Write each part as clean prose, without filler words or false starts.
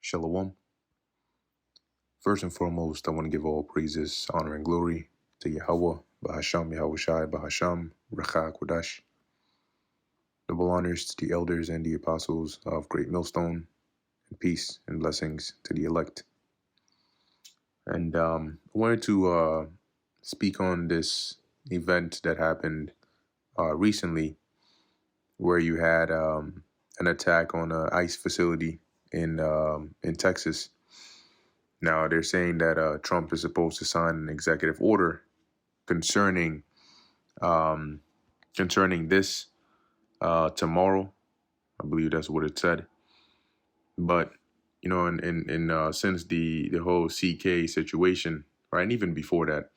Shalom. First and foremost, I want to give all praises, honor, and glory to Yahweh, Bahasham, Yahweh Shai, Bahasham, Recha Kodash. Double honors to the elders and the apostles of Great Millstone, and peace and blessings to the elect. And I wanted to speak on this event that happened recently, where you had an attack on an ICE facility in Texas. Now they're saying that Trump is supposed to sign an executive order concerning this tomorrow. I believe that's what it said. But since the whole CK situation, right, and even before that,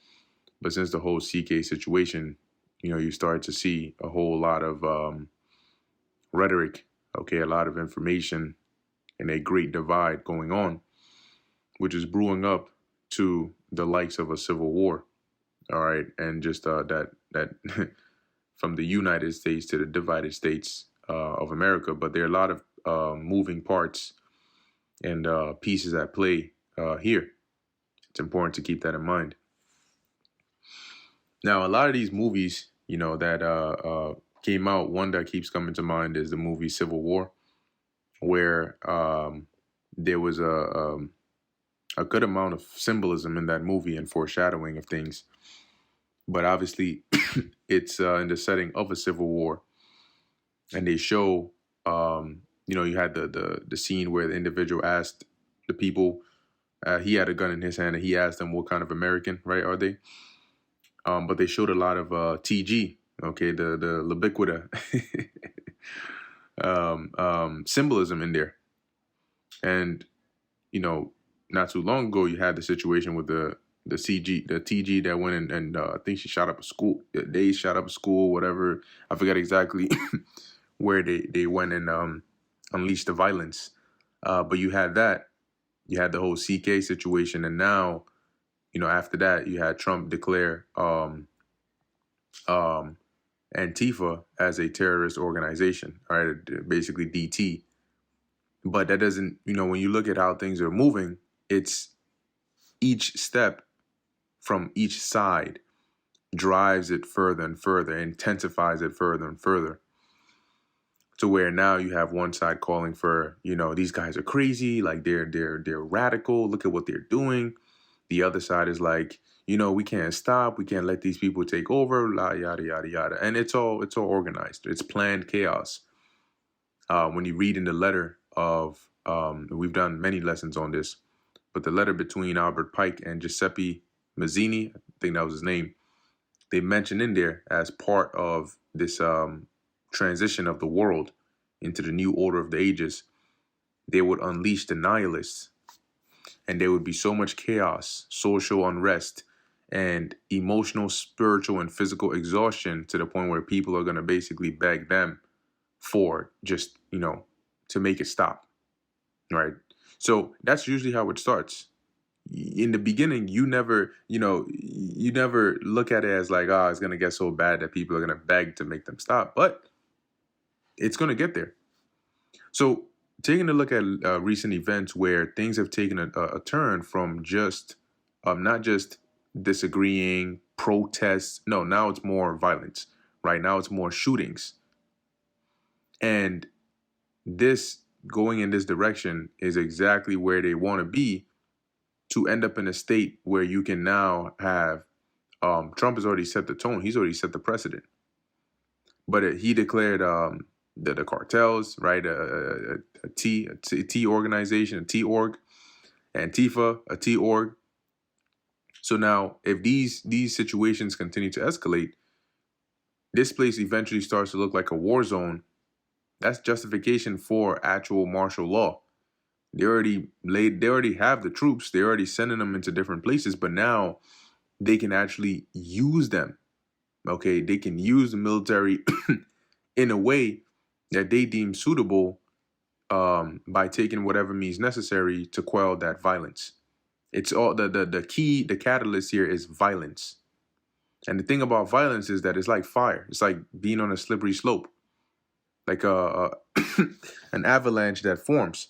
but since the whole CK situation, you start to see a whole lot of rhetoric, a lot of information, and a great divide going on, which is brewing up to the likes of a civil war. All right, and just that from the United States to the divided states of America, but there are a lot of moving parts and pieces at play here. It's important to keep that in mind. Now, a lot of these movies, that came out, one that keeps coming to mind is the movie Civil War, where there was a good amount of symbolism in that movie and foreshadowing of things. But obviously, it's in the setting of a civil war, and they show, you had the scene where the individual asked the people, he had a gun in his hand, and he asked them what kind of American, right, are they? But they showed a lot of TG, the ubiquita symbolism in there, and not too long ago, you had the situation with the TG that went in and I think she shot up a school. They shot up a school, whatever. I forget exactly where they went and unleashed the violence. But you had that. You had the whole CK situation, and now, after that, you had Trump declare Antifa as a terrorist organization, right? Basically DT. But that doesn't, when you look at how things are moving, it's each step from each side drives it further and further, intensifies it further and further, to where now you have one side calling for, these guys are crazy, like they're radical, look at what they're doing. The other side is like, we can't stop, we can't let these people take over, yada yada yada. And it's all organized, it's planned chaos. When you read in the letter of, we've done many lessons on this, but the letter between Albert Pike and Giuseppe Mazzini, I think that was his name, they mentioned in there as part of this transition of the world into the new order of the ages, they would unleash the nihilists, and there would be so much chaos, social unrest, and emotional, spiritual, and physical exhaustion, to the point where people are going to basically beg them for just, to make it stop, right? So that's usually how it starts. In the beginning, you never look at it as like, it's going to get so bad that people are going to beg to make them stop, but it's going to get there. So taking a look at recent events where things have taken a turn from just not just disagreeing, protests. No, now it's more violence. Right now it's more shootings. And this going in this direction is exactly where they want to be, to end up in a state where you can now have Trump has already set the tone. He's already set the precedent. But he declared the cartels, right? A T organization, a T org, Antifa, a T org. So now, if these situations continue to escalate, this place eventually starts to look like a war zone. That's justification for actual martial law. They already have the troops. They're already sending them into different places, but now they can actually use them. Okay, they can use the military in a way that they deem suitable, by taking whatever means necessary to quell that violence. It's all the key, the catalyst here is violence. And the thing about violence is that it's like fire. It's like being on a slippery slope, like an avalanche that forms.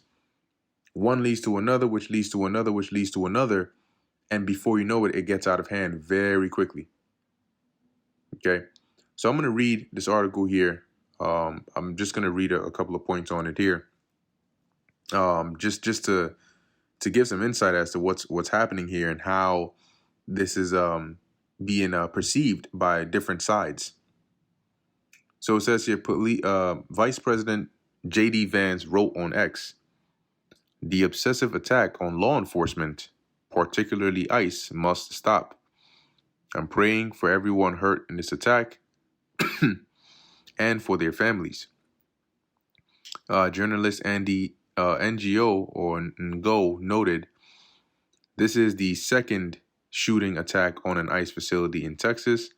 One leads to another, which leads to another, which leads to another. And before you know it, it gets out of hand very quickly. Okay. So I'm going to read this article here. I'm just going to read a couple of points on it here. Just to give some insight as to what's happening here and how this is being perceived by different sides. So it says here, Vice President J.D. Vance wrote on X, "The obsessive attack on law enforcement, particularly ICE, must stop. I'm praying for everyone hurt in this attack and for their families." Journalist Andy NGO or Ngo noted, "This is the second shooting attack on an ICE facility in Texas.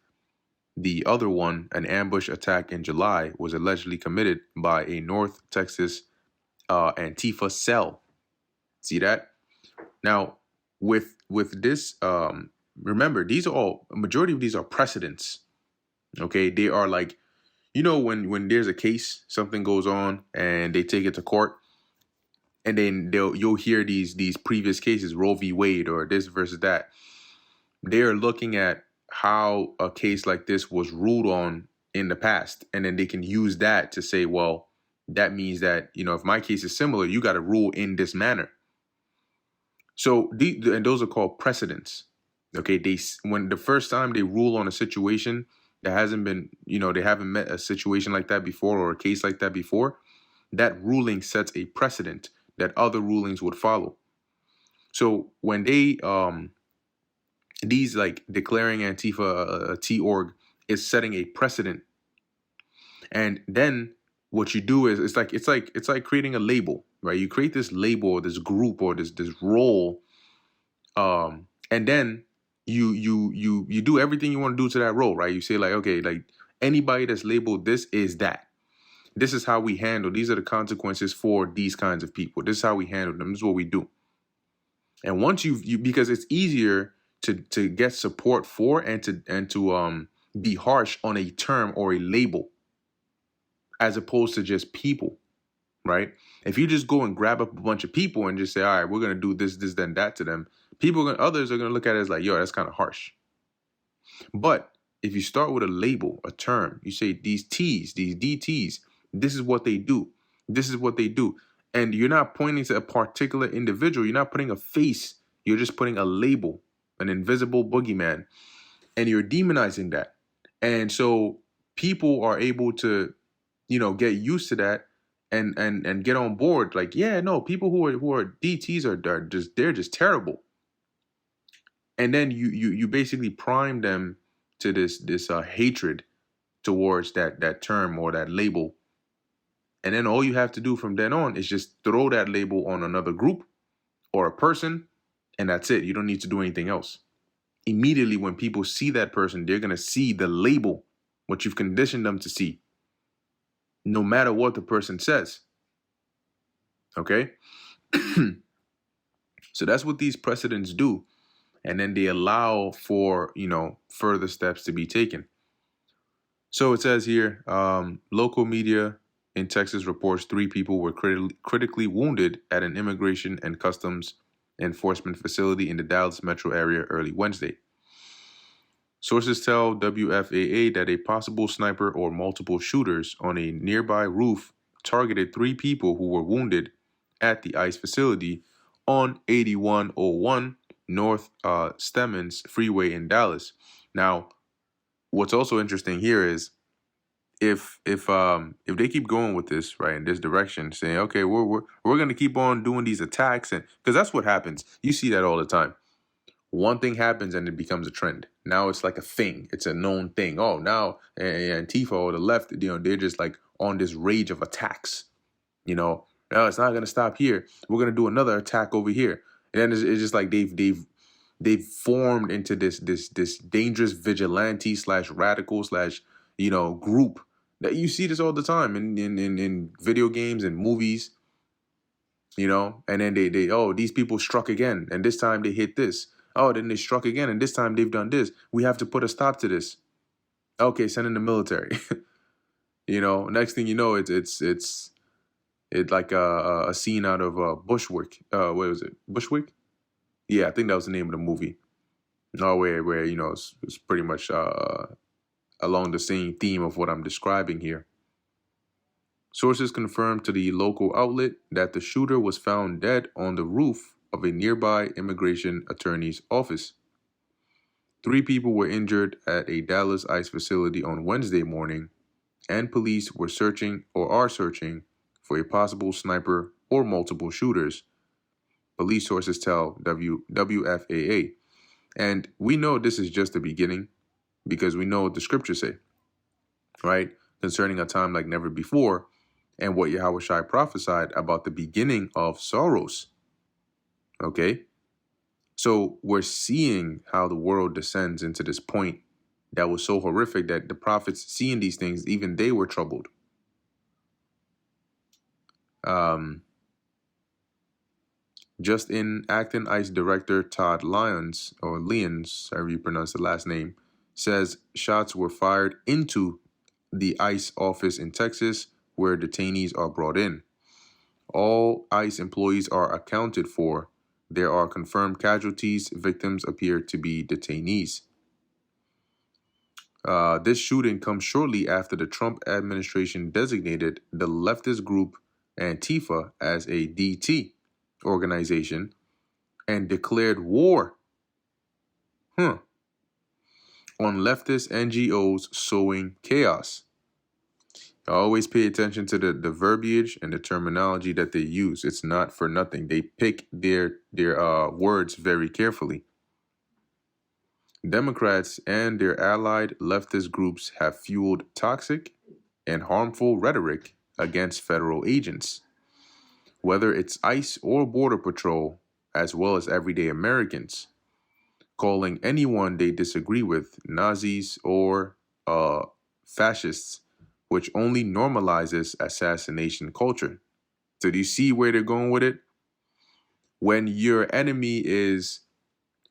The other one, an ambush attack in July, was allegedly committed by a North Texas Antifa cell." See that? Now, with this, remember, these are all, a majority of these are precedents. Okay, they are like, when there's a case, something goes on, and they take it to court, and then you'll hear these previous cases, Roe v. Wade or this versus that. They're looking at how a case like this was ruled on in the past, and then they can use that to say, well, that means that, if my case is similar, you got to rule in this manner. So and those are called precedents. Okay, when the first time they rule on a situation that hasn't been, they haven't met a situation like that before or a case like that before, that ruling sets a precedent that other rulings would follow. So when they these like declaring Antifa a T-org is setting a precedent. And then what you do is it's like creating a label, right? You create this label or this group or this role, and then you do everything you want to do to that role, right? You say like, okay, like anybody that's labeled this is that. This is how we handle. These are the consequences for these kinds of people. This is how we handle them. This is what we do. And once you because it's easier to get support for and to be harsh on a term or a label as opposed to just people, right? If you just go and grab up a bunch of people and just say, all right, we're gonna do this, then that to them, others are gonna look at it as like, yo, that's kind of harsh. But if you start with a label, a term, you say these T's, these DTs, this is what they do. This is what they do. And you're not pointing to a particular individual. You're not putting a face. You're just putting a label, an invisible boogeyman, and you're demonizing that. And so people are able to, get used to that and get on board. Like, yeah, no, people who are DTs they're just terrible. And then you basically prime them to this hatred towards that term or that label. And then all you have to do from then on is just throw that label on another group or a person, and that's it. You don't need to do anything else. Immediately when people see that person, they're going to see the label, what you've conditioned them to see, no matter what the person says. Okay? So that's what these precedents do. And then they allow for, further steps to be taken. So it says here, local media in Texas reports 3 people were critically wounded at an immigration and customs enforcement facility in the Dallas metro area early Wednesday. Sources tell WFAA that a possible sniper or multiple shooters on a nearby roof targeted 3 people who were wounded at the ICE facility on 8101 North Stemmons Freeway in Dallas. Now, what's also interesting here is if they keep going with this, right, in this direction, saying, okay, we're going to keep on doing these attacks, and because that's what happens. You see that all the time. One thing happens and it becomes a trend. Now it's like a thing. It's a known thing. Oh, now Antifa or the left, they're just like on this rage of attacks. No, it's not going to stop here. We're going to do another attack over here. And then it's just like they've formed into this dangerous vigilante / radical / group that you see this all the time in video games and movies, and then they these people struck again, and this time they hit this. Oh, then they struck again, and this time they've done this. We have to put a stop to this. Okay, send in the military. Next thing you know, it's It's like a scene out of Bushwick. What was it? Bushwick? Yeah, I think that was the name of the movie. No, where it's pretty much along the same theme of what I'm describing here. Sources confirmed to the local outlet that the shooter was found dead on the roof of a nearby immigration attorney's office. 3 people were injured at a Dallas ICE facility on Wednesday morning, and police were searching or are searching for a possible sniper or multiple shooters, police sources tell WFAA. And we know this is just the beginning because we know what the scriptures say, right? Concerning a time like never before, and what Yahweh Shai prophesied about the beginning of sorrows. Okay? So we're seeing how the world descends into this point that was so horrific that the prophets seeing these things, even they were troubled. Just in Acton ICE Director Todd Lyons, or Lyons, however you pronounce the last name, says shots were fired into the ICE office in Texas where detainees are brought in. All ICE employees are accounted for. There are confirmed casualties. Victims appear to be detainees. This shooting comes shortly after the Trump administration designated the leftist group Antifa as a DT organization and declared war on leftist NGOs sowing chaos. Always pay attention to the verbiage and the terminology that they use. It's not for nothing. They pick their words very carefully. Democrats and their allied leftist groups have fueled toxic and harmful rhetoric against federal agents, whether it's ICE or Border Patrol, as well as everyday Americans, calling anyone they disagree with Nazis or fascists, which only normalizes assassination culture. So do you see where they're going with it? When your enemy is,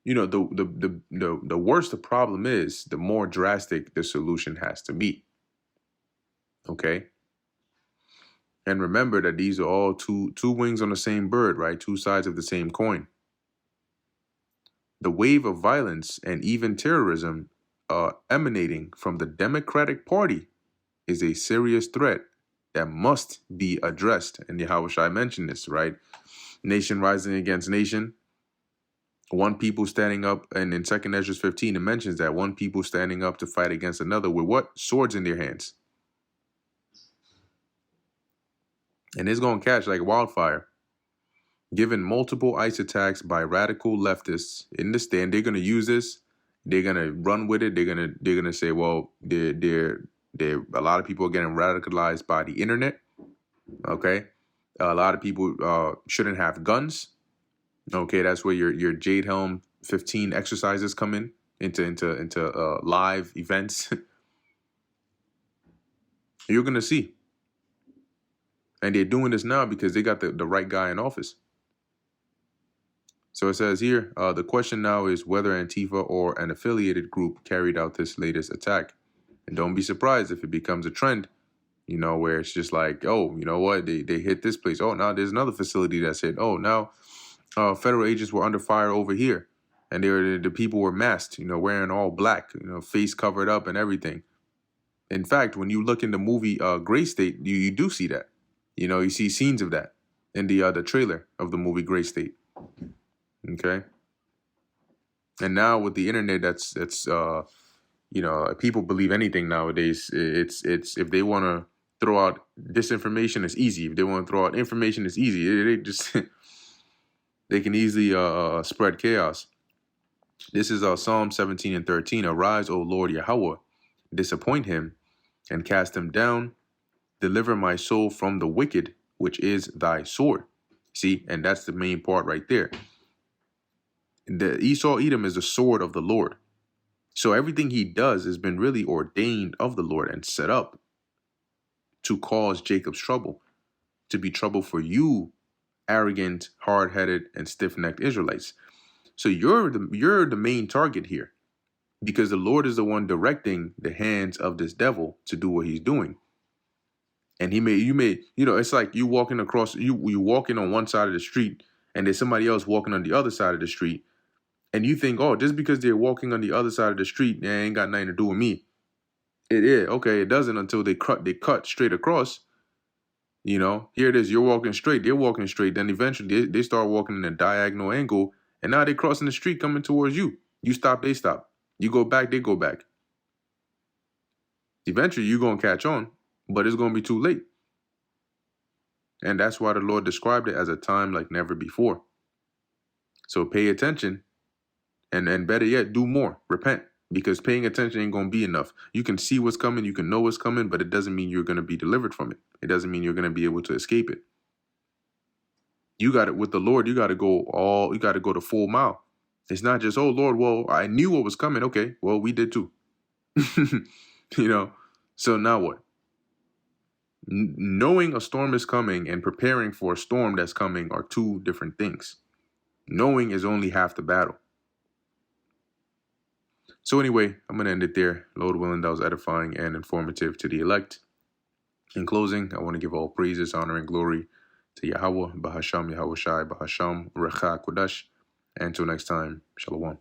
the worse the problem is, the more drastic the solution has to be. Okay? And remember that these are all two wings on the same bird, right? 2 sides of the same coin. The wave of violence and even terrorism emanating from the Democratic Party is a serious threat that must be addressed. And Yahweh Shai mentioned this, right? Nation rising against nation. One people standing up, and in 2nd Ezra 15, it mentions that one people standing up to fight against another with what? Swords in their hands. And it's going to catch like wildfire. Given multiple ICE attacks by radical leftists in the stand, they're going to use this. They're going to run with it. They're going to say, well, a lot of people are getting radicalized by the internet. Okay, a lot of people shouldn't have guns. Okay, that's where your Jade Helm 15 exercises come into live events. You're gonna see, and they're doing this now because they got the right guy in office. So it says here, the question now is whether Antifa or an affiliated group carried out this latest attack. And don't be surprised if it becomes a trend, where it's just like, oh, you know what, they hit this place. Oh, now there's another facility that's hit. Oh, now federal agents were under fire over here. And the people were masked, wearing all black, face covered up and everything. In fact, when you look in the movie Gray State, you do see that. You see scenes of that in the trailer of the movie Gray State. Okay. And now with the internet, that's people believe anything nowadays. It's if they want to throw out disinformation, it's easy. If they want to throw out information, it's easy. They just they can easily spread chaos. This is Psalm 17 and 13. Arise, O Lord Yahweh, disappoint him and cast him down. Deliver my soul from the wicked, which is thy sword. See, and that's the main part right there. The Esau Edom is the sword of the Lord. So everything he does has been really ordained of the Lord and set up to cause Jacob's trouble, to be trouble for you, arrogant, hard-headed, and stiff-necked Israelites. So you're the main target here, because the Lord is the one directing the hands of this devil to do what he's doing. And it's like you walking across, you walking on one side of the street, and there's somebody else walking on the other side of the street, and you think, oh, just because they're walking on the other side of the street, they ain't got nothing to do with me. Okay, it doesn't until they cut straight across. Here it is, you're walking straight, they're walking straight, then eventually they start walking in a diagonal angle, and now they're crossing the street coming towards you. You stop, they stop. You go back, they go back. Eventually, you're going to catch on, but it's going to be too late. And that's why the Lord described it as a time like never before. So pay attention, and better yet, do more. Repent, because paying attention ain't going to be enough. You can see what's coming, you can know what's coming, but it doesn't mean you're going to be delivered from it. It doesn't mean you're going to be able to escape it. You got it with the Lord. You got to go the full mile. It's not just, oh Lord, well, I knew what was coming. Okay, well, we did too. So now what? Knowing a storm is coming and preparing for a storm that's coming are two different things. Knowing is only half the battle. So anyway, I'm going to end it there. Lord willing, that was edifying and informative to the elect. In closing, I want to give all praises, honor, and glory to Yahweh, Bahasham, Yahweh Shai, Bahasham, Recha, Kodash. And until next time, Shalom.